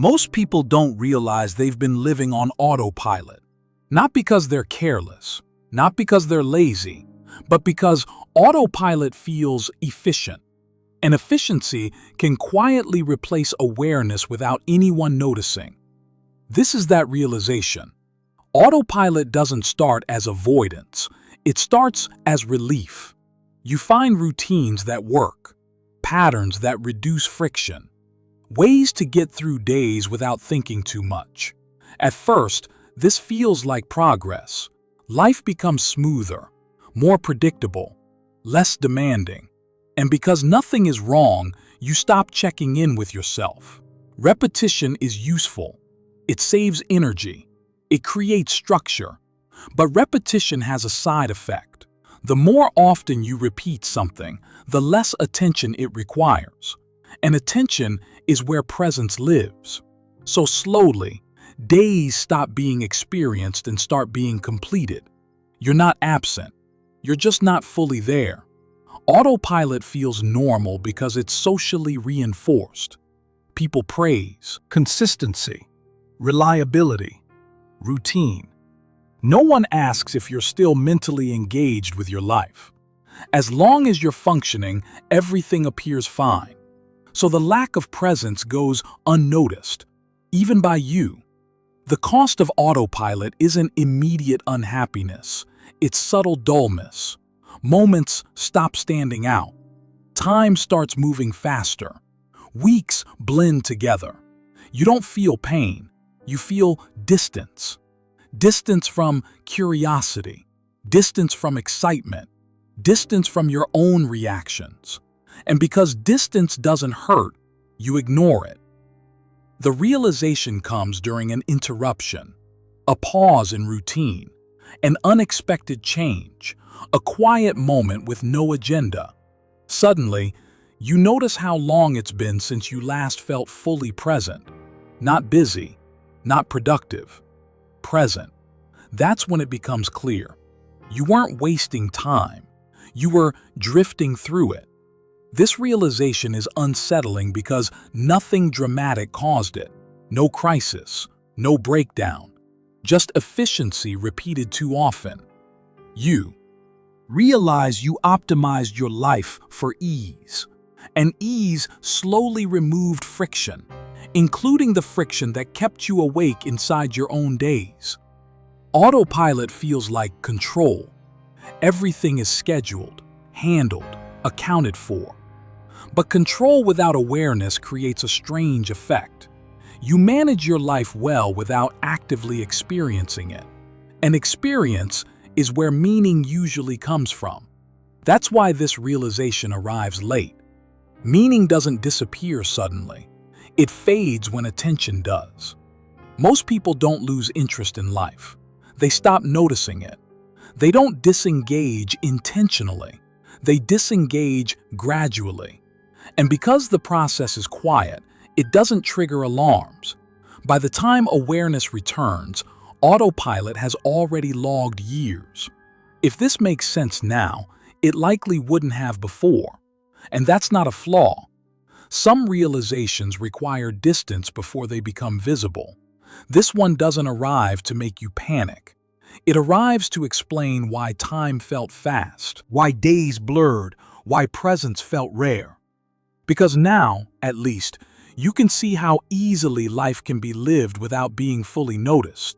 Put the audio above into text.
Most people don't realize they've been living on autopilot. Not because they're careless, not because they're lazy, but because autopilot feels efficient. And efficiency can quietly replace awareness without anyone noticing. This is that realization. Autopilot doesn't start as avoidance, it starts as relief. You find routines that work, patterns that reduce friction, ways to get through days without thinking too much. At first, this feels like progress. Life becomes smoother, more predictable, less demanding. And because nothing is wrong, you stop checking in with yourself. Repetition is useful. It saves energy. It creates structure. But repetition has a side effect. The more often you repeat something, the less attention it requires. And attention is where presence lives. So slowly, days stop being experienced and start being completed. You're not absent. You're just not fully there. Autopilot feels normal because it's socially reinforced. People praise consistency, reliability, routine. No one asks if you're still mentally engaged with your life. As long as you're functioning, everything appears fine. So the lack of presence goes unnoticed, even by you. The cost of autopilot isn't immediate unhappiness, it's subtle dullness. Moments stop standing out. Time starts moving faster. Weeks blend together. You don't feel pain, you feel distance. Distance from curiosity, distance from excitement, distance from your own reactions. And because distance doesn't hurt, you ignore it. The realization comes during an interruption, a pause in routine, an unexpected change, a quiet moment with no agenda. Suddenly, you notice how long it's been since you last felt fully present. Not busy, not productive, present. That's when it becomes clear. You weren't wasting time. You were drifting through it. This realization is unsettling because nothing dramatic caused it. No crisis, no breakdown, just efficiency repeated too often. You realize you optimized your life for ease, and ease slowly removed friction, including the friction that kept you awake inside your own days. Autopilot feels like control. Everything is scheduled, handled, accounted for. But control without awareness creates a strange effect. You manage your life well without actively experiencing it. And experience is where meaning usually comes from. That's why this realization arrives late. Meaning doesn't disappear suddenly. It fades when attention does. Most people don't lose interest in life. They stop noticing it. They don't disengage intentionally. They disengage gradually. And because the process is quiet, it doesn't trigger alarms. By the time awareness returns, autopilot has already logged years. If this makes sense now, it likely wouldn't have before. And that's not a flaw. Some realizations require distance before they become visible. This one doesn't arrive to make you panic. It arrives to explain why time felt fast, why days blurred, why presence felt rare. Because now, at least, you can see how easily life can be lived without being fully noticed.